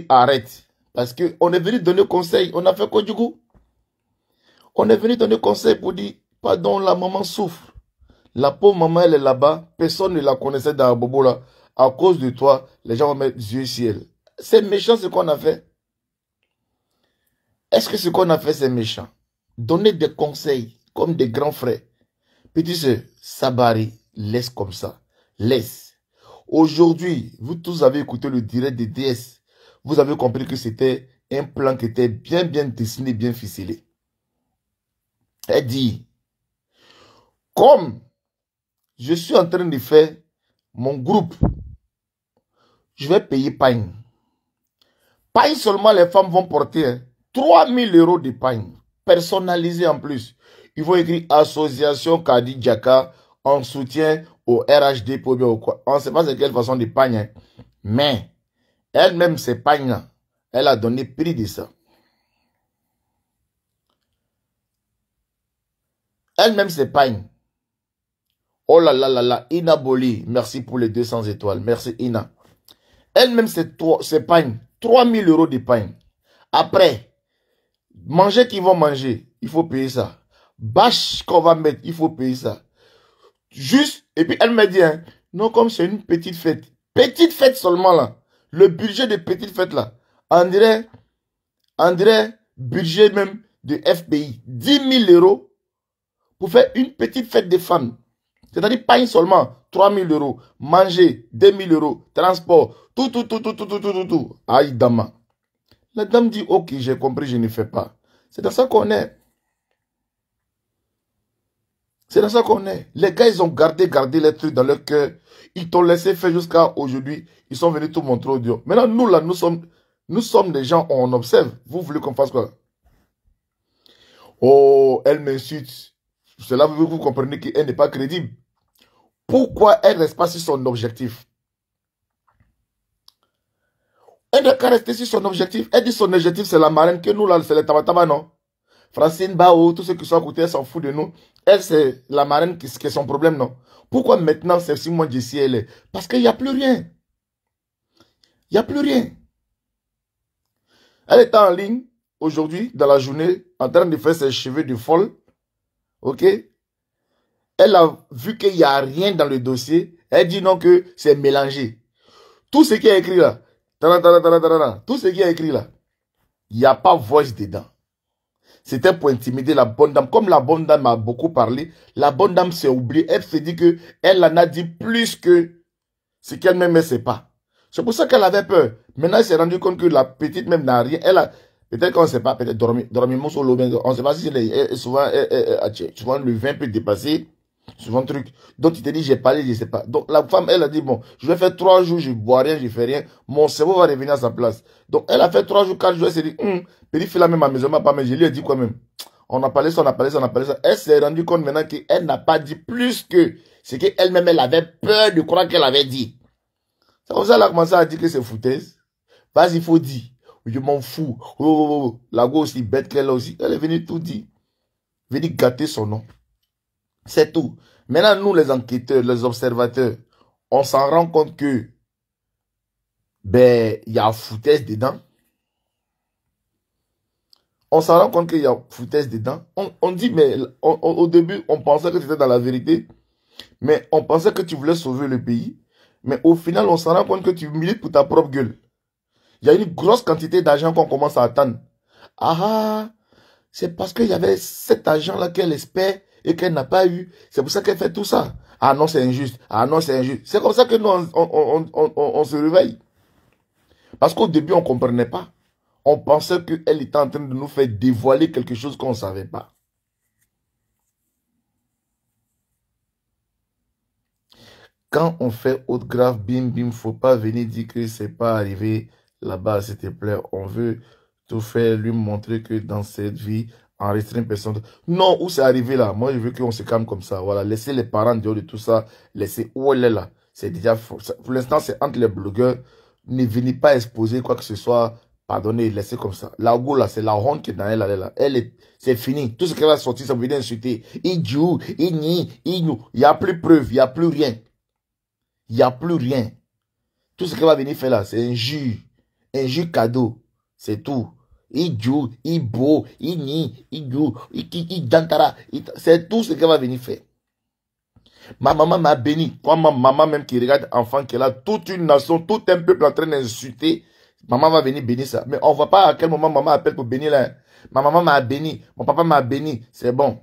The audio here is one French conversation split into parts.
arrête. Parce qu'on est venu donner conseil. On a fait quoi du coup? On est venu donner conseil pour dire, pardon, la maman souffre. La pauvre maman, elle est là-bas. Personne ne la connaissait dans la bobo là. À cause de toi, les gens vont mettre yeux ciel. C'est méchant ce qu'on a fait. Est-ce que ce qu'on a fait, c'est méchant? Donner des conseils comme des grands frères. Petit sœur, Sabari, laisse comme ça. Laisse. Aujourd'hui, vous tous avez écouté le direct de DS. Vous avez compris que c'était un plan qui était bien dessiné, bien ficelé. Elle dit, comme je suis en train de faire mon groupe, je vais payer pagne. Pagne seulement, les femmes vont porter 3000 € de pagne. Personnalisé en plus. Il faut écrire Association Kadi Djaka en soutien au RHD pour bien ou quoi. On ne sait pas de quelle façon de pagne. Hein. Mais, elle-même, ces pagnes-là, elle a donné prix de ça. Elle-même, ces pagnes. Oh là là là là, Ina Boli, merci pour les 200 étoiles. Merci Ina. Elle-même, ces pagnes, 3000 € de pagnes. Après, manger qu'ils vont manger, il faut payer ça. Bâche qu'on va mettre, il faut payer ça. Juste, et puis elle m'a dit, hein, non, comme c'est une petite fête seulement là, le budget de petite fête là, on dirait budget même de FPI, 10 000 € pour faire une petite fête des femmes. C'est-à-dire pas seulement 3 000 €, manger 2 000 €, transport, tout. Aïe, dama. La dame dit, ok, j'ai compris, je ne fais pas. C'est dans ça qu'on est. C'est dans ça qu'on est. Les gars, ils ont gardé les trucs dans leur cœur. Ils t'ont laissé faire jusqu'à aujourd'hui. Ils sont venus tout montrer au Dieu. Maintenant, nous, là, nous sommes des gens, on observe. Vous voulez qu'on fasse quoi? Oh, elle m'insulte. Cela veut dire que vous comprenez qu'elle n'est pas crédible. Pourquoi elle reste pas sur son objectif? Elle n'a qu'à rester sur son objectif. Elle dit son objectif, c'est la marraine, que nous, là, c'est les tabataba, non? Francine Bao, tous ceux qui sont à côté, elle s'en fout de nous. Elle, c'est la marraine qui est son problème, non? Pourquoi maintenant, c'est si moi d'ici, elle est? Parce qu'il n'y a plus rien. Il n'y a plus rien. Elle était en ligne, aujourd'hui, dans la journée, en train de faire ses cheveux de folle. Ok? Elle a vu qu'il n'y a rien dans le dossier. Elle dit non, que c'est mélangé. Tout ce qui est écrit là, tout ce qui est écrit là, il n'y a pas voice dedans. C'était pour intimider la bonne dame. Comme la bonne dame a beaucoup parlé, la bonne dame s'est oubliée. Elle se dit qu'elle en a dit plus que ce qu'elle-même ne sait pas. C'est pour ça qu'elle avait peur. Maintenant, elle s'est rendue compte que la petite même n'a rien. Elle a, peut-être qu'on ne sait pas, peut-être dormir sur l'eau. On ne sait pas si souvent le vin peut dépasser. Souvent truc. Donc tu te dis, j'ai parlé, je ne sais pas. Donc la femme, elle a dit, bon, je vais faire 3 jours, je ne bois rien, je ne fais rien. Mon cerveau va revenir à sa place. Donc elle a fait 3 jours, 4 jours, elle s'est dit, Péri fait la même à la maison, mais je lui ai dit quoi même. On a parlé ça. Elle s'est rendue compte maintenant qu'elle n'a pas dit plus que ce qu'elle-même, elle avait peur de croire qu'elle avait dit. C'est comme ça qu'elle a commencé à dire que c'est foutaise. Vas-y, il faut dire. Je m'en fous. La go aussi, bête qu'elle a aussi. Elle est venue tout dire. Venue gâter son nom. C'est tout. Maintenant, nous, les enquêteurs, les observateurs, on s'en rend compte que, ben, il y a foutaise dedans. On s'en rend compte qu'il y a foutaise dedans. On dit, mais au début, on pensait que c'était dans la vérité. Mais on pensait que tu voulais sauver le pays. Mais au final, on s'en rend compte que tu milites pour ta propre gueule. Il y a une grosse quantité d'argent qu'on commence à attendre. Ah, c'est parce qu'il y avait cet argent-là qu'elle espère et qu'elle n'a pas eu. C'est pour ça qu'elle fait tout ça. Ah non, c'est injuste. Ah non, c'est injuste. C'est comme ça que nous, on se réveille. Parce qu'au début, on ne comprenait pas. On pensait qu'elle était en train de nous faire dévoiler quelque chose qu'on ne savait pas. Quand on fait haute grave, bim, faut pas venir dire que c'est pas arrivé là-bas, s'il te plaît. On veut tout faire, lui montrer que dans cette vie, enregistrer une personne. Non, où c'est arrivé là? Moi, je veux qu'on se calme comme ça. Voilà, laissez les parents dehors de tout ça. Laissez où elle est là. C'est déjà, pour l'instant, c'est entre les blogueurs. Ne venez pas exposer quoi que ce soit. Pardonnez, laissez comme ça. La go là, c'est la honte qui est dans elle, là. C'est fini. Tout ce qu'elle va sortir, ça veut dire insulter. Il n'y a plus preuve, il n'y a plus rien. Il n'y a plus rien. Tout ce qu'elle va venir faire là, c'est injure. Injure cadeau. C'est tout. Il joue, il beau, il nie, il joue, il dantara. C'est tout ce qu'elle va venir faire. Ma maman m'a béni. Toi, ma maman même qui regarde enfant qui est là, toute une nation, tout un peuple en train d'insulter. Maman va venir bénir ça. Mais on ne voit pas à quel moment maman appelle pour bénir là. Ma maman m'a béni. Mon papa m'a béni. C'est bon.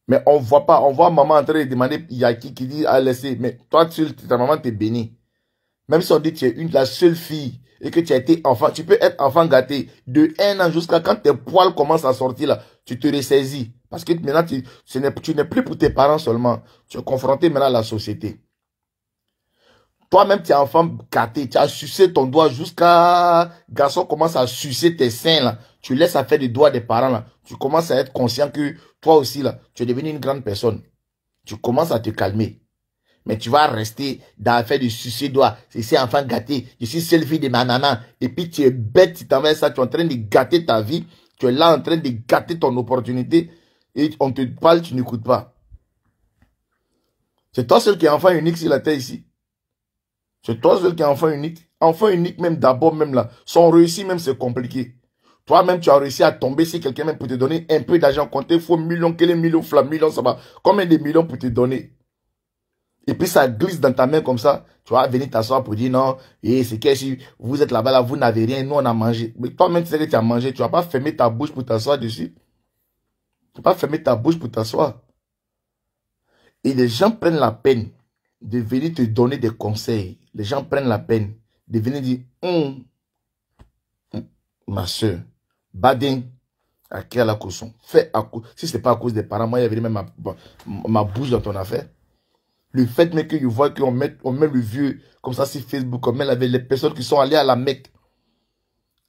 Mais on ne voit pas. On voit maman en train de demander, il y a qui dit à laisser. Mais toi, ta maman t'est bénie. Même si on dit que tu es la seule fille et que tu as été enfant, tu peux être enfant gâté de 1 an jusqu'à quand tes poils commencent à sortir là, tu te ressaisis. Parce que maintenant, tu n'es plus pour tes parents seulement. Tu es confronté maintenant à la société. Toi-même, tu es enfant gâté, tu as sucé ton doigt jusqu'à... Garçon commence à sucer tes seins là. Tu laisses à faire des doigts des parents là. Tu commences à être conscient que toi aussi là, tu es devenu une grande personne. Tu commences à te calmer. Mais tu vas rester dans l'affaire de sucer doigts. C'est enfant gâté. Je suis seule fille de ma maman. Et puis tu es bête, tu t'envoies ça. Tu es en train de gâter ta vie. Tu es là en train de gâter ton opportunité. Et on te parle, tu n'écoutes pas. C'est toi seul qui est enfant unique sur la terre ici. C'est toi seul qui est enfant unique. Enfant unique même d'abord même là. Son réussi même c'est compliqué. Toi-même tu as réussi à tomber si quelqu'un même pour te donner un peu d'argent. Compter, il faut millions, quel est millions, flammes, millions, ça va. Combien de millions pour te donner? Et puis ça glisse dans ta main comme ça. Tu vas venir t'asseoir pour dire non. Et c'est que si vous êtes là-bas, là, vous n'avez rien. Nous, on a mangé. Mais toi-même, tu sais que tu as mangé. Tu vas pas fermer ta bouche pour t'asseoir dessus. Tu vas pas fermer ta bouche pour t'asseoir. Et les gens prennent la peine de venir te donner des conseils. Les gens prennent la peine de venir dire ma soeur, badin, à qui la caution. Fais à cause. Si ce n'est pas à cause des parents, moi, il y avait même ma bouche dans ton affaire. Le fait même que je vois qu'on met le vieux comme ça sur Facebook, on met avec les personnes qui sont allées à la Mecque.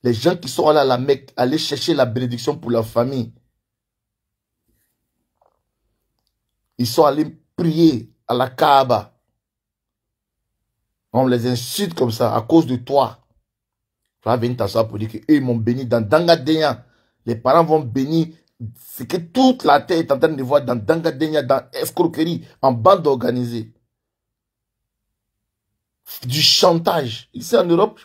Les gens qui sont allés à la Mecque, aller chercher la bénédiction pour leur famille. Ils sont allés prier à la Kaaba. On les insulte comme ça à cause de toi. Tu vas venir t'asseoir pour dire qu'eux ils m'ont béni dans Dangadenya. Les parents vont bénir. C'est que toute la terre est en train de voir dans Dangadenya, dans escroquerie, en bande organisée. Du chantage. Ici en Europe,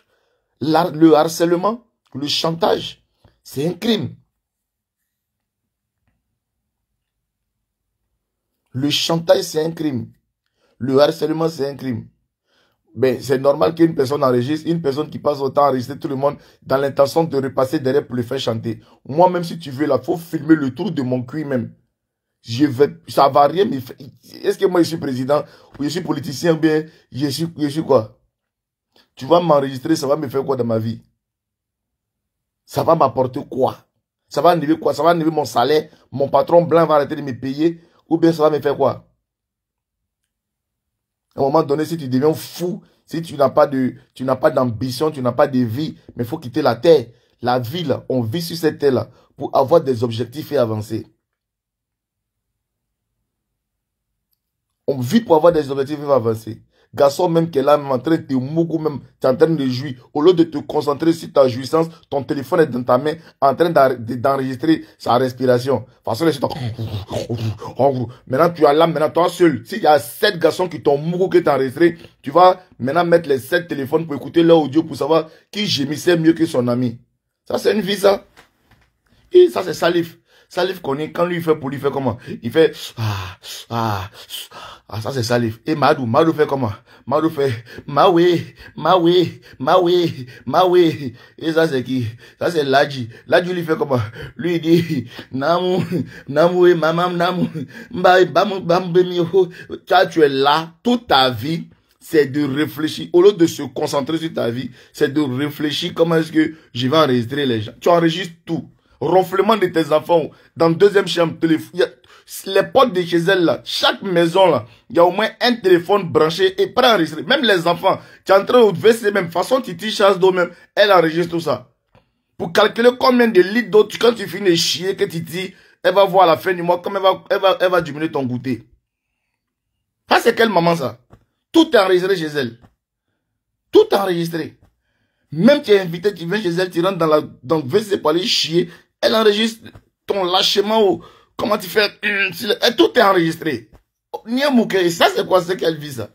le harcèlement, le chantage, c'est un crime. Le chantage, c'est un crime. Le harcèlement, c'est un crime. Ben, c'est normal qu'une personne enregistre, une personne qui passe autant à enregistrer tout le monde dans l'intention de repasser derrière pour le faire chanter. Moi, même si tu veux, là, faut filmer le tour de mon cul même. Ça va rien me faire. Est-ce que moi, je suis président, ou je suis politicien, ou bien, je suis quoi? Tu vas m'enregistrer, ça va me faire quoi dans ma vie? Ça va m'apporter quoi? Ça va enlever quoi? Ça va enlever mon salaire, mon patron blanc va arrêter de me payer, ou bien ça va me faire quoi? À un moment donné, si tu deviens fou, si tu n'as pas d'ambition, tu n'as pas de vie, mais il faut quitter la terre. La vie, là, on vit sur cette terre-là pour avoir des objectifs et avancer. On vit pour avoir des objectifs et avancer. Garçon même qui est là, même en train de te mougou, même, tu es en train de jouir. Au lieu de te concentrer sur ta jouissance, ton téléphone est dans ta main, en train d'enregistrer sa respiration. De toute façon, maintenant, tu es là, maintenant, toi seul. S'il y a 7 garçons qui t'ont mougou, qui t'ont enregistré, tu vas maintenant mettre les 7 téléphones pour écouter leur audio pour savoir qui gémissait mieux que son ami. Ça, c'est une vie, ça. Et ça, c'est Salif. Salif connaît, quand lui fait pour lui faire comment? Il fait ça c'est Salif. Et Madou fait comment? Madou fait Maoué. Et ça c'est qui? Ça c'est Ladji. Ladji lui fait comment? Lui il dit Namou et maman Namou. Tu es là toute ta vie. C'est de réfléchir. Au lieu de se concentrer sur ta vie, c'est de réfléchir comment est-ce que je vais enregistrer les gens. Tu enregistres tout. Ronflement de tes enfants dans deuxième chambre, téléphone. Les portes de chez elle là, chaque maison là, il y a au moins un téléphone branché et préenregistré. Même les enfants, tu es en train de verser même façon Titi chasse d'eau même, elle enregistre tout ça. Pour calculer combien de litres d'eau, quand tu finis de chier, que Titi, elle va voir à la fin du mois, comme elle va diminuer ton goûter. Ça c'est quelle maman ça? Tout est enregistré chez elle. Tout est enregistré. Même tu es invité, tu viens chez elle, tu rentres dans le WC pour aller chier. Elle enregistre ton lâchement. Comment tu fais? Tout est enregistré. Ça c'est quoi? C'est quelle vie ça?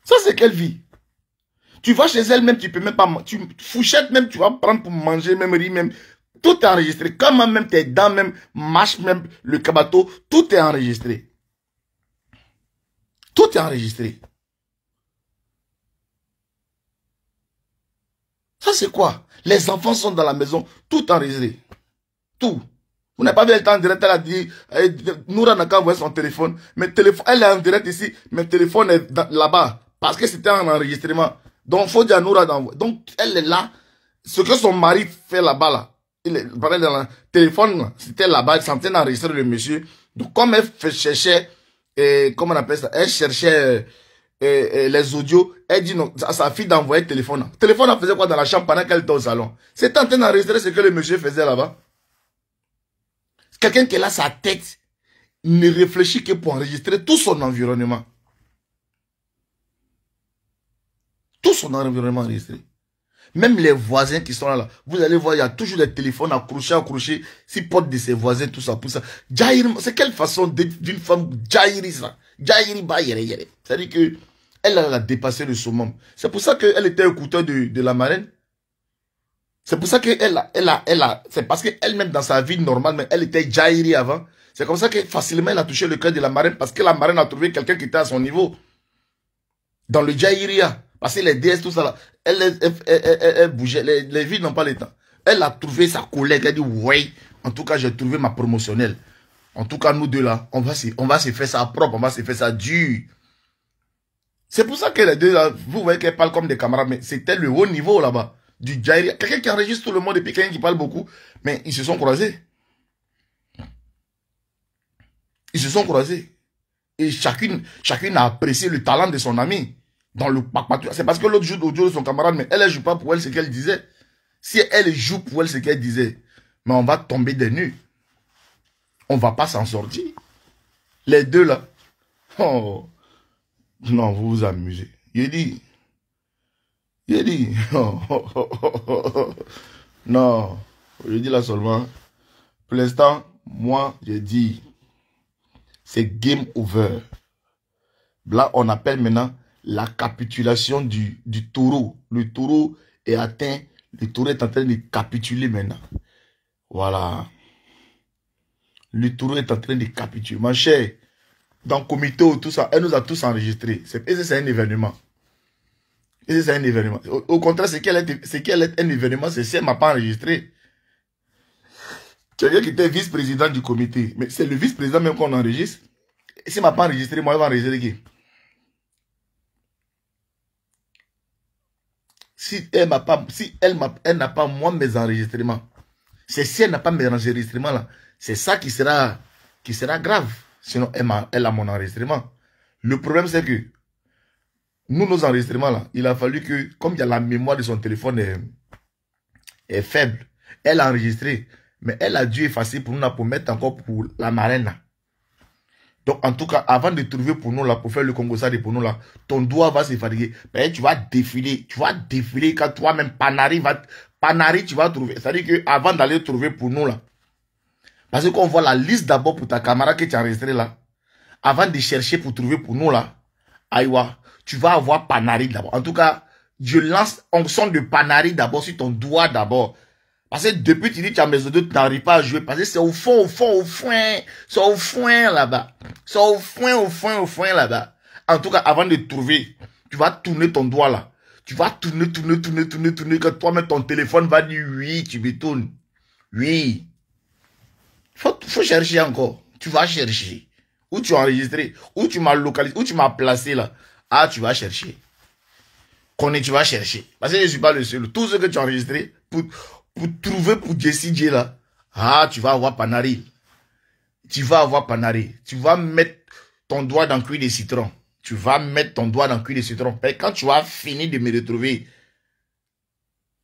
Ça c'est quelle vie? Tu vas chez elle même, tu peux même pas... Fourchette même, tu vas prendre pour manger, même riz, même... Tout est enregistré. Comment même tes dents, même mâche, même le cabato, tout est enregistré. Tout est enregistré. Ça, c'est quoi? Les enfants sont dans la maison, tout enregistré. Tout. Vous n'avez pas vu le temps en direct, elle a dit, Noura n'a qu'à envoyer son téléphone. Mais téléphone, elle est en direct ici, mais le téléphone est là-bas. Parce que c'était un enregistrement. Donc, il faut dire à Noura d'envoyer. Donc, elle est là. Ce que son mari fait là-bas, là. Il est dans le téléphone, c'était là-bas, il s'entendait d'enregistrer le monsieur. Donc, comme elle cherchait, comment on appelle ça, elle cherchait les audios, elle dit non, à sa fille d'envoyer le téléphone. Le téléphone, elle faisait quoi dans la chambre pendant qu'elle était au salon? C'était en train d'enregistrer ce que le monsieur faisait là-bas. Quelqu'un qui est là, sa tête, ne réfléchit que pour enregistrer tout son environnement. Tout son environnement enregistré. Même les voisins qui sont là, vous allez voir, il y a toujours des téléphones accrochés, si portent de ses voisins, tout ça, pour ça. C'est quelle façon d'une femme Jairi ça? Jairi ba yere yere. C'est-à-dire que elle a dépassé le summum. C'est pour ça qu'elle était écouteur de la marraine. C'est pour ça c'est parce qu'elle-même dans sa vie normale, mais elle était Jairi avant. C'est comme ça que facilement elle a touché le cœur de la marraine, parce que la marraine a trouvé quelqu'un qui était à son niveau. Dans le Jairia. Parce que les DS, tout ça là, elle bougeait, les villes n'ont pas le temps. Elle a trouvé sa collègue, elle a dit, ouais, en tout cas, j'ai trouvé ma promotionnelle. En tout cas, nous deux là, on va se faire ça propre, on va se faire ça dur. C'est pour ça que les deux là, vous voyez qu'elles parlent comme des camarades, mais c'était le haut niveau là-bas, du Jairia. Quelqu'un qui enregistre tout le monde et puis quelqu'un qui parle beaucoup, mais ils se sont croisés. Ils se sont croisés. Et chacune a apprécié le talent de son ami. Dans le c'est parce que l'autre joue au jeu de son camarade, mais elle ne joue pas pour elle ce qu'elle disait. Si elle joue pour elle ce qu'elle disait, mais on va tomber des nues. On ne va pas s'en sortir. Les deux là. Oh. Non, vous vous amusez. Il dit. Non. Je dis là seulement. Pour l'instant, moi, je dis. C'est game over. Là, on appelle maintenant la capitulation du taureau. Le taureau est atteint. Le taureau est en train de capituler maintenant. Voilà. Le taureau est en train de capituler. Ma chère, dans le comité, tout ça, elle nous a tous enregistrés. Et c'est un événement. Et c'est un événement. Au contraire, ce qu'elle est un événement, c'est si elle ne m'a pas enregistré. Quelqu'un qui était vice-président du comité. Mais c'est le vice-président même qu'on enregistre. Et si elle ne m'a pas enregistré, moi, elle va enregistrer qui? Si elle n'a pas moi mes enregistrements, c'est si elle n'a pas mes enregistrements là, c'est ça qui sera grave. Sinon, elle a mon enregistrement. Le problème c'est que nous, nos enregistrements là, il a fallu que, comme il y a la mémoire de son téléphone est faible, elle a enregistré, mais elle a dû effacer pour nous pour mettre encore pour la marraine là. Donc, en tout cas, avant de trouver pour nous là, pour faire le Congosade pour nous là, ton doigt va se fatiguer. Ben, tu vas défiler quand toi-même, Panari, tu vas trouver. C'est-à-dire qu'avant d'aller trouver pour nous là, parce qu'on voit la liste d'abord pour ta caméra que tu as enregistrée là, avant de chercher pour trouver pour nous là, aïwa, tu vas avoir Panari d'abord. En tout cas, je lance en son de Panari d'abord sur ton doigt d'abord. Parce que depuis tu dis que tu as mes audios, tu n'arrives pas à jouer. Parce que c'est au fond là-bas. C'est au fond là-bas. En tout cas, avant de trouver, tu vas tourner ton doigt là. Tu vas tourner. Que toi-même, ton téléphone va dire oui, tu me tournes. Oui. Faut chercher encore. Tu vas chercher. Où tu as enregistré, où tu m'as localisé, où tu m'as placé là. Ah, tu vas chercher. Tu vas chercher. Parce que je ne suis pas le seul. Tout ce que tu as enregistré, pour trouver pour Jessie J là, ah, tu vas avoir Panari. Tu vas avoir Panari. Tu vas mettre ton doigt dans le cuir de citron. Tu vas mettre ton doigt dans le cuir de citron. Et quand tu vas finir de me retrouver,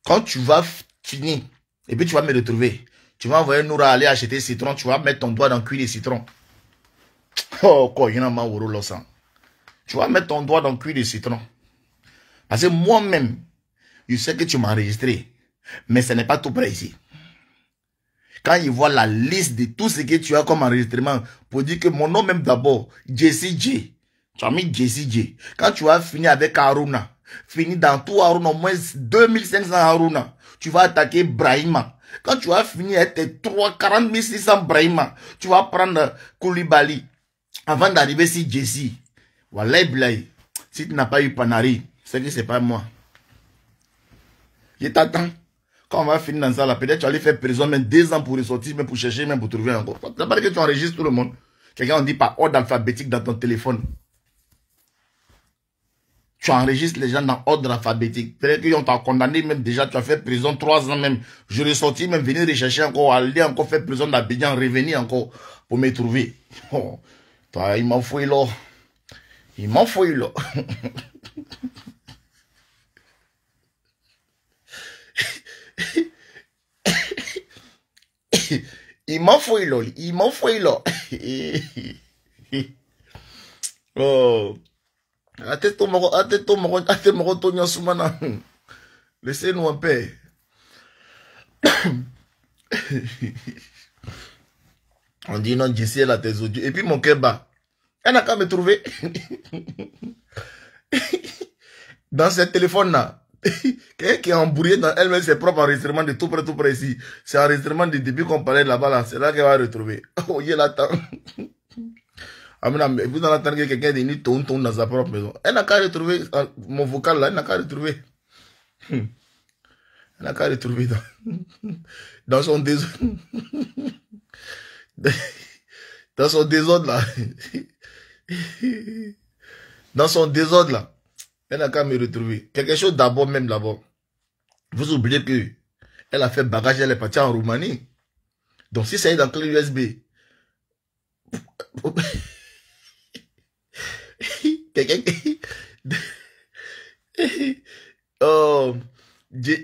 quand tu vas finir, et puis tu vas me retrouver, tu vas envoyer Noura aller acheter citron, tu vas mettre ton doigt dans le cuir de citron. Oh, quoi, il y en a marre au sang. Tu vas mettre ton doigt dans le cuir de citron. Parce que moi-même, je sais que tu m'as enregistré. Mais ce n'est pas tout près ici. Quand ils voient la liste de tout ce que tu as comme enregistrement, pour dire que mon nom même d'abord, Jessie J. Tu as mis Jessie J. Quand tu as fini avec Aruna, Fini dans tout Haruna, au moins 2500 Haruna. Tu vas attaquer Brahima. Quand tu vas finir avec tes 40 600 Brahima, tu vas prendre Koulibaly avant d'arriver sur Jesse. Wallahi Blay. Si tu n'as pas eu Panari, c'est que c'est pas moi. Je t'attends. Quand on va finir dans ça, là, peut-être tu vas aller faire prison même 2 ans pour ressortir, même pour chercher, même pour trouver encore. D'abord que tu enregistres tout le monde. Quelqu'un on dit par ordre alphabétique dans ton téléphone. Tu enregistres les gens dans ordre alphabétique. Peut-être qu'ils t'ont condamné même déjà, tu as fait prison 3 ans même. Je ressortis même venir rechercher encore, aller encore faire prison d'Abidjan, revenir encore pour me trouver. Oh, toi, il m'en faut là. Il m'en faut là. Il m'en faut là. Il m'en faut là. Oh. Laissez-nous en paix. On dit non, Jessie, elle a tes audios. Et puis mon cœur bat. Elle n'a qu'à me trouver. Dans ce téléphone-là. Quelqu'un qui est embrouillé dans elle-même ses propres enregistrements de tout près ici. C'est enregistrement du début qu'on parlait là-bas, là. C'est là qu'elle va retrouver. Oh, il l'attend. Vous allez entendre que quelqu'un est venu tourne dans sa propre maison. Elle n'a qu'à retrouver mon vocal là, elle n'a qu'à retrouver. Elle n'a qu'à retrouver dans son désordre. Dans son désordre là. Dans son désordre là. Elle n'a qu'à me retrouver. Quelque chose d'abord même d'abord. Vous oubliez que elle a fait bagage, elle est partie en Roumanie. Donc si ça est dans clé USB. Quelqu'un oh, j'ai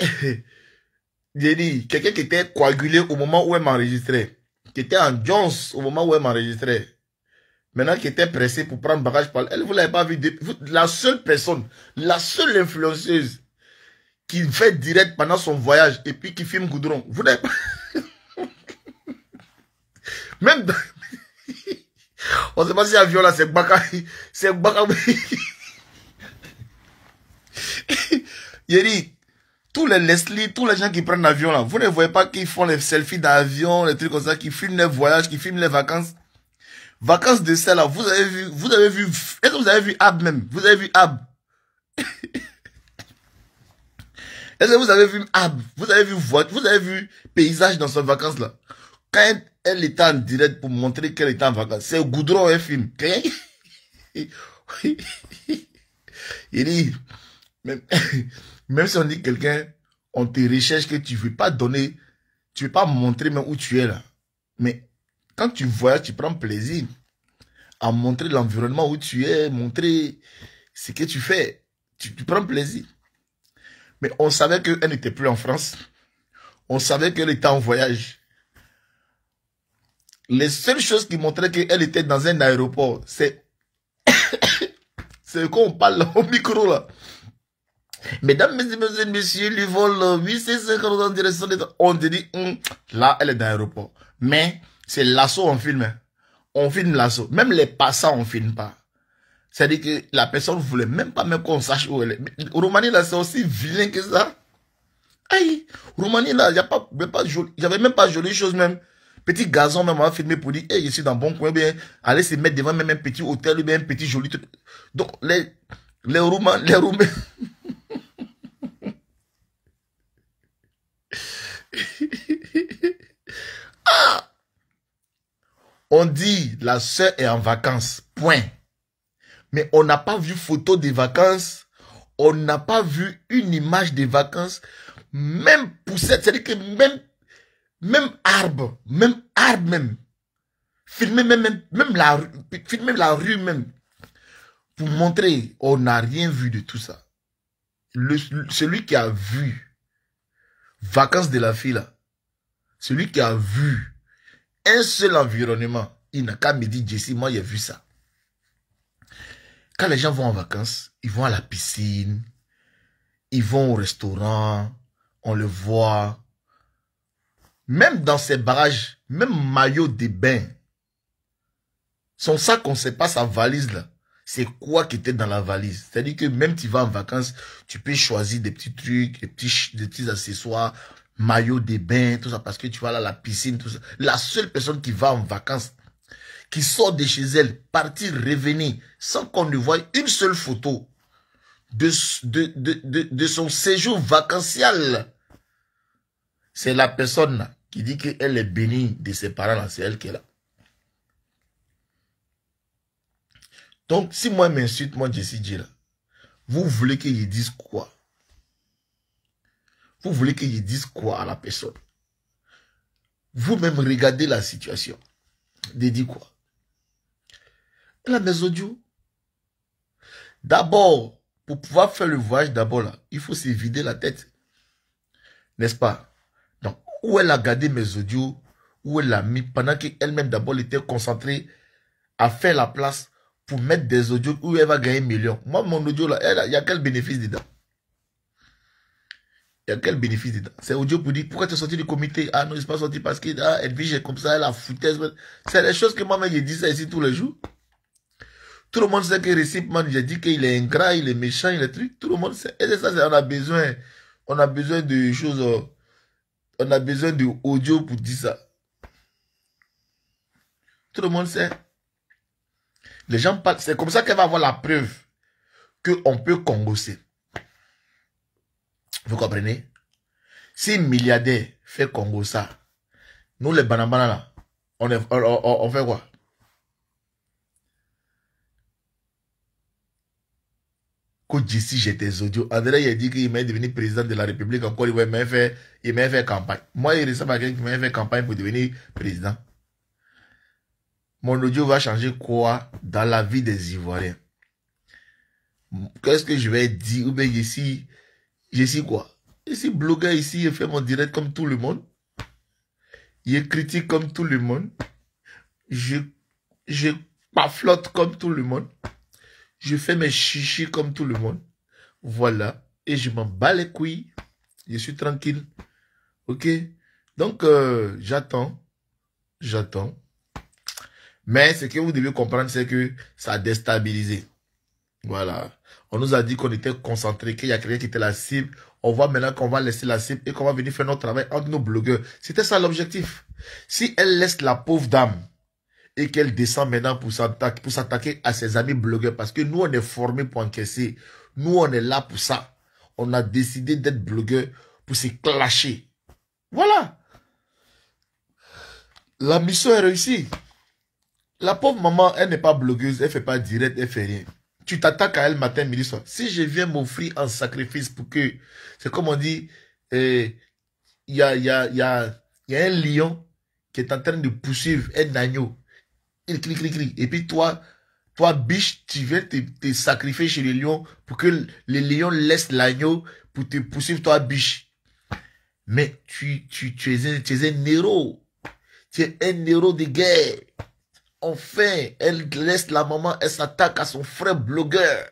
dit quelqu'un qui était coagulé au moment où elle m'enregistrait, qui était en Jones au moment où elle m'enregistrait, maintenant qui était pressé pour prendre bagage par elle, vous l'avez pas vu, la seule personne, la seule influenceuse qui fait direct pendant son voyage et puis qui filme Goudron, vous n'avez pas même dans... On ne sait pas si l'avion là c'est Baka. C'est Baka. Il dit, tous les Leslie, tous les gens qui prennent l'avion là, vous ne voyez pas qu'ils font les selfies d'avion, les trucs comme ça, qui filment les voyages, qui filment les vacances. Vacances de celle là, vous avez vu, est-ce que vous avez vu Ab même? Vous avez vu Ab? Est-ce que vous avez vu Ab? Vous avez vu paysage dans ces vacances là? Quand elle était en direct pour montrer qu'elle était en vacances, c'est Goudron un film. Il dit, même si on dit quelqu'un, on te recherche que tu ne veux pas donner, tu ne veux pas montrer même où tu es là. Mais quand tu voyages, tu prends plaisir à montrer l'environnement où tu es, montrer ce que tu fais. Tu prends plaisir. Mais on savait qu'elle n'était plus en France. On savait qu'elle était en voyage. Les seules choses qui montraient qu'elle était dans un aéroport, c'est qu'on parle au micro là. Mesdames, messieurs, le vol 850 en direction de... On te dit, là, elle est dans l'aéroport. Mais c'est l'assaut on filme. On filme l'assaut. Même les passants, on filme pas. C'est-à-dire que la personne ne voulait même pas même qu'on sache où elle est. Roumanie, là, c'est aussi vilain que ça. Aïe, Roumanie, là, il n'y avait même pas jolie chose même. Petit gazon même, on va filmer pour dire, hey, je suis dans bon coin, bien, aller se mettre devant même un petit hôtel, ou bien un petit joli truc. Donc, les Roumains, ah! On dit, la sœur est en vacances, point. Mais on n'a pas vu photo des vacances, on n'a pas vu une image des vacances, même poussette, c'est-à-dire que même arbre, même. Filmer même filmer la rue même. Pour montrer, on n'a rien vu de tout ça. Celui qui a vu vacances de la fille là, celui qui a vu un seul environnement, il n'a qu'à me dire, Jessie, moi j'ai vu ça. Quand les gens vont en vacances, ils vont à la piscine, ils vont au restaurant, on le voit. Même dans ses barrages, même maillot de bain, son sac, on ne sait pas sa valise là. C'est quoi qui était dans la valise? C'est-à-dire que même tu vas en vacances, tu peux choisir des petits trucs, des petits accessoires, maillot de bain, tout ça, parce que tu vas là à la piscine, tout ça. La seule personne qui va en vacances, qui sort de chez elle, partir, revenir, sans qu'on ne voie une seule photo de son séjour vacancial, c'est la personne là, qui dit qu'elle est bénie de ses parents là, c'est elle qui est là. Donc, si moi m'insulte, moi Jessie J là, vous voulez qu'il dise quoi? Vous voulez qu'il dise quoi à la personne? Vous-même regardez la situation. De dire quoi? Elle a mes audios. D'abord, pour pouvoir faire le voyage d'abord là, il faut se vider la tête. N'est-ce pas? Donc, où elle a gardé mes audios, où elle l'a mis, pendant qu'elle-même d'abord était concentrée à faire la place pour mettre des audios où elle va gagner millions. Moi, mon audio là, il y a quel bénéfice dedans? Il y a quel bénéfice dedans? C'est audio pour dire, pourquoi tu es sorti du comité? Ah non, je ne suis pas sorti parce que elle vit comme ça, elle a foutaise. C'est les choses que moi-même, je dis ça ici tous les jours. Tout le monde sait que Récip, man, j'ai dit qu'il est ingrat, il est méchant, il est truc. Tout le monde sait. Et c'est ça, on a besoin de choses, on a besoin de audio pour dire ça. Tout le monde sait. Les gens parlent, c'est comme ça qu'elle va avoir la preuve qu'on peut congosser. Vous comprenez? Si un milliardaire fait Congo ça, nous les banabana là, on fait quoi? Quand Jessie j'ai tes audios, André il a dit qu'il m'est devenu président de la République encore, il m'a fait campagne. Moi il ressemble à quelqu'un qui m'a fait campagne pour devenir président. Mon audio va changer quoi dans la vie des Ivoiriens? Qu'est-ce que je vais dire? Ou bien Jessie quoi? Jessie blogueur ici, il fait mon direct comme tout le monde. Il critique comme tout le monde. Je paflotte comme tout le monde. Je fais mes chichis comme tout le monde. Voilà. Et je m'en bats les couilles. Je suis tranquille. Ok? Donc, j'attends. Mais ce que vous devez comprendre, c'est que ça a déstabilisé. Voilà. On nous a dit qu'on était concentré, qu'il y a quelqu'un qui était la cible. On voit maintenant qu'on va laisser la cible et qu'on va venir faire notre travail entre nos blogueurs. C'était ça l'objectif. Si elle laisse la pauvre dame et qu'elle descend maintenant pour s'attaquer à ses amis blogueurs, parce que nous, on est formés pour encaisser. Nous, on est là pour ça. On a décidé d'être blogueurs pour se clasher. Voilà. La mission est réussie. La pauvre maman, elle n'est pas blogueuse, elle ne fait pas direct, elle ne fait rien. Tu t'attaques à elle matin, midi, soir. Si je viens m'offrir en sacrifice pour que, c'est comme on dit, il y a un lion qui est en train de poursuivre un agneau. Il crie. Et puis toi, biche, tu viens te sacrifier chez le lion pour que le lion laisse l'agneau pour te poursuivre, toi, biche. Mais tu es un héros. Tu es un héros de guerre. Enfin, elle laisse la maman, elle s'attaque à son frère blogueur.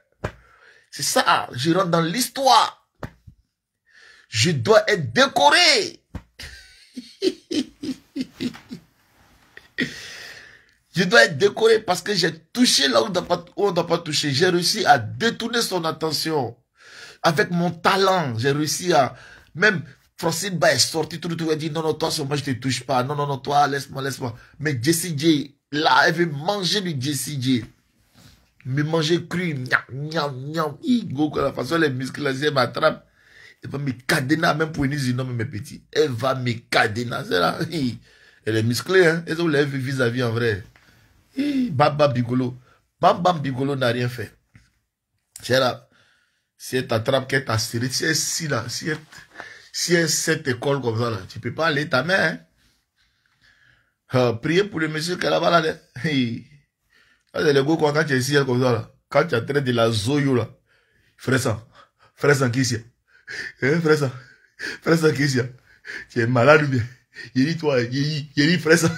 C'est ça, je rentre dans l'histoire. Je dois être décoré. Je dois être décoré parce que j'ai touché là où on ne doit pas toucher. J'ai réussi à détourner son attention. Avec mon talent, j'ai réussi à... Même Francine Ba est sortie, tout elle dit, non, toi, moi, je ne te touche pas. Non, toi, laisse-moi. Mais Jessie J, là, elle veut manger du Jessie J. Me manger cru. La façon, les muscles, là, si elle m'attrape, elle va me cadener, même pour une usine, non, mes petits. Elle va me cadener. C'est là. Elle est musclée, hein. Elle lève vis-à-vis en vrai. Bam Bigolo. Bam Bigolo n'a rien fait. C'est là. Si elle t'attrape, qu'elle t'a serré, si elle cette école comme ça, là, tu peux pas aller ta main. Hein. Priez pour le monsieur qui est là-bas, là. C'est le go quand tu es ici, comme ça, là. Quand tu es en train de la zoyo, là. Frère ça, qui ici? Frère ça, qui ici? Tu es malade ou bien? Il dit, toi, il dit, frère ça.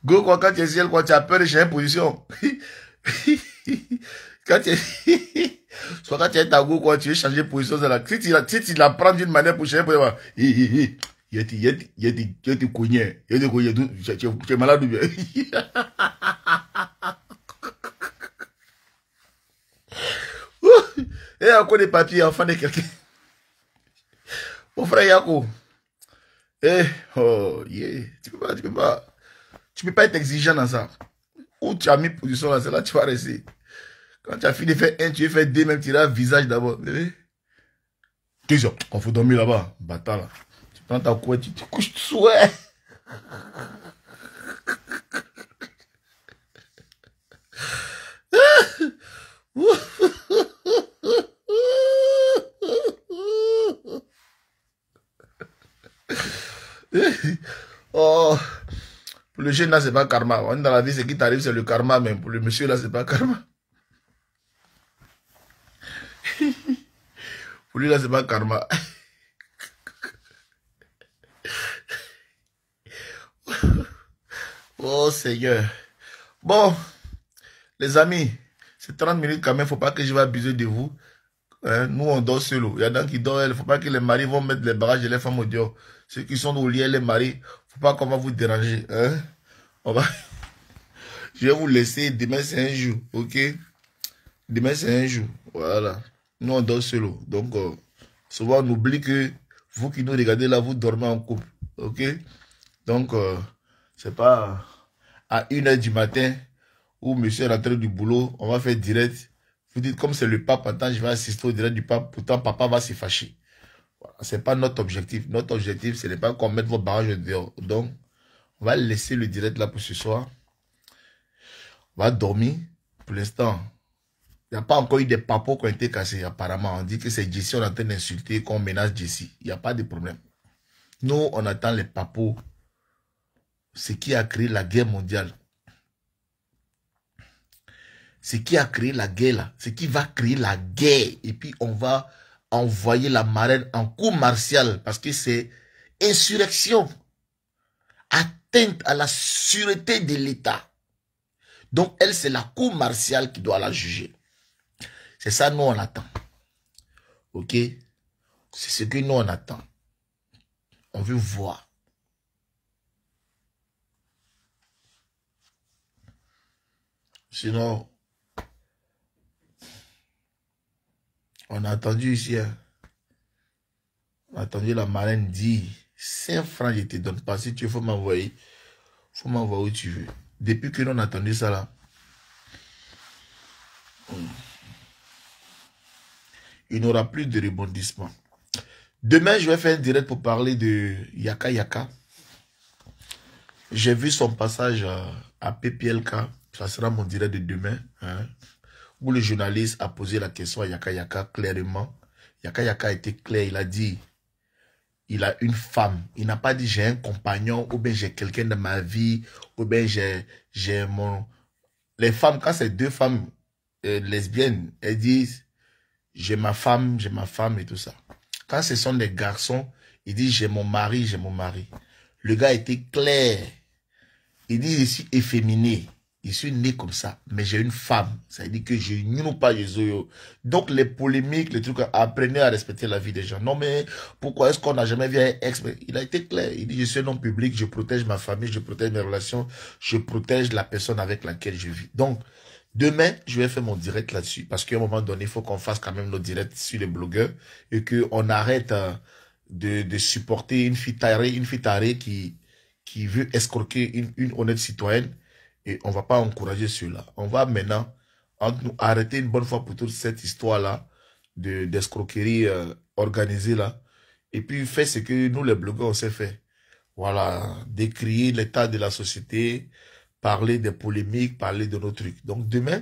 Go, quand tu es ciel, quand tu as peur de changer position. Quand tu es... Soit quand tu es ta go, quand tu veux changer position, c'est là. Si tu la prends d'une manière pour changer position, Il te cogné. Tu es malade ou bien? Et encore des papiers, enfant de quelqu'un. Mon frère Yako. Eh, oh, yeah. Tu peux pas être exigeant dans ça. Où tu as mis position là, c'est là que tu vas rester. Quand tu as fini de faire un, tu veux faire deux, même tirer le visage d'abord. Qu'est-ce qu'on faut dormir là-bas, bâtard là. Tu prends ta couette, tu te couches dessous, ouais. Oh, pour le jeune là, c'est pas karma. On est dans la vie, ce qui t'arrive, c'est le karma, mais pour le monsieur là, c'est pas karma. Pour lui là, c'est pas karma. Oh Seigneur. Bon, les amis, c'est 30 minutes quand même, faut pas que je vais abuser de vous. Hein? Nous, on dort seul. Il y a des gens qui dorment, il ne faut pas que les maris vont mettre les barrages et les femmes au dehors. Ceux qui sont au lit, les maris, faut pas qu'on va vous déranger. Hein? On va... Je vais vous laisser. Demain, c'est un jour. Ok? Demain, c'est un jour. Voilà. Nous, on dort seul. Donc, souvent, on oublie que vous qui nous regardez là, vous dormez en couple. Ok? Donc, c'est pas à 1h du matin où monsieur est rentré du boulot, on va faire direct. Vous dites, comme c'est le pape, attends, je vais assister au direct du pape. Pourtant, papa va se fâcher. Voilà. Ce n'est pas notre objectif. Notre objectif, ce n'est pas qu'on mette vos barrages dehors. Donc, on va laisser le direct là pour ce soir. On va dormir. Pour l'instant, il n'y a pas encore eu des papos qui ont été cassés, apparemment. On dit que c'est Jessie, on est en train d'insulter, qu'on menace Jessie. Il n'y a pas de problème. Nous, on attend les papos. Ce qui a créé la guerre mondiale. Ce qui a créé la guerre là. Ce qui va créer la guerre. Et puis, on va envoyer la marraine en cour martiale. Parce que c'est insurrection. Atteinte à la sûreté de l'État. Donc, elle, c'est la cour martiale qui doit la juger. C'est ça, nous, on attend. Ok? C'est ce que nous, on attend. On veut voir. Sinon, on a attendu ici. Hein. On a attendu la marraine dire 5 francs, je ne te donne pas. Si tu veux, il faut m'envoyer. Il faut m'envoyer où tu veux. Depuis que nous, on a attendu ça là. Il n'y aura plus de rebondissement. Demain, je vais faire un direct pour parler de Yaka Yaka. J'ai vu son passage à PPLK. Ça sera mon direct de demain. Hein, où le journaliste a posé la question à Yaka Yaka clairement. Yaka Yaka a été clair. Il a dit, il a une femme. Il n'a pas dit j'ai un compagnon ou bien j'ai quelqu'un dans ma vie ou bien j'ai mon... Les femmes, quand c'est deux femmes lesbiennes, elles disent j'ai ma femme et tout ça. Quand ce sont des garçons, ils disent j'ai mon mari, j'ai mon mari. Le gars était clair. Il dit je suis efféminé. Je suis né comme ça, mais j'ai une femme. Ça veut dire que je n'y pas Jésus. Donc les polémiques, les trucs, apprenez à respecter la vie des gens. Non mais pourquoi est-ce qu'on n'a jamais vu un ex? Il a été clair. Il dit je suis un homme public, je protège ma famille, je protège mes relations, je protège la personne avec laquelle je vis. Donc demain, je vais faire mon direct là-dessus. Parce qu'à un moment donné, il faut qu'on fasse quand même nos directs sur les blogueurs. Et qu'on arrête de supporter une fille tarée qui veut escroquer une honnête citoyenne. Et on ne va pas encourager cela. On va maintenant arrêter une bonne fois pour toute cette histoire-là d'escroquerie organisée là. Et puis faire ce que nous, les blogueurs, on sait faire. Voilà, décrire l'état de la société, parler des polémiques, parler de nos trucs. Donc demain,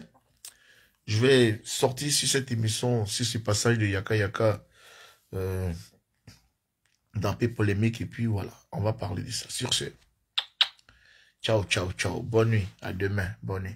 je vais sortir sur cette émission, sur ce passage de Yaka Yaka, dans les polémiques, et puis voilà, on va parler de ça. Sur ce, ciao, ciao, ciao. Bonne nuit, à demain, bonne nuit.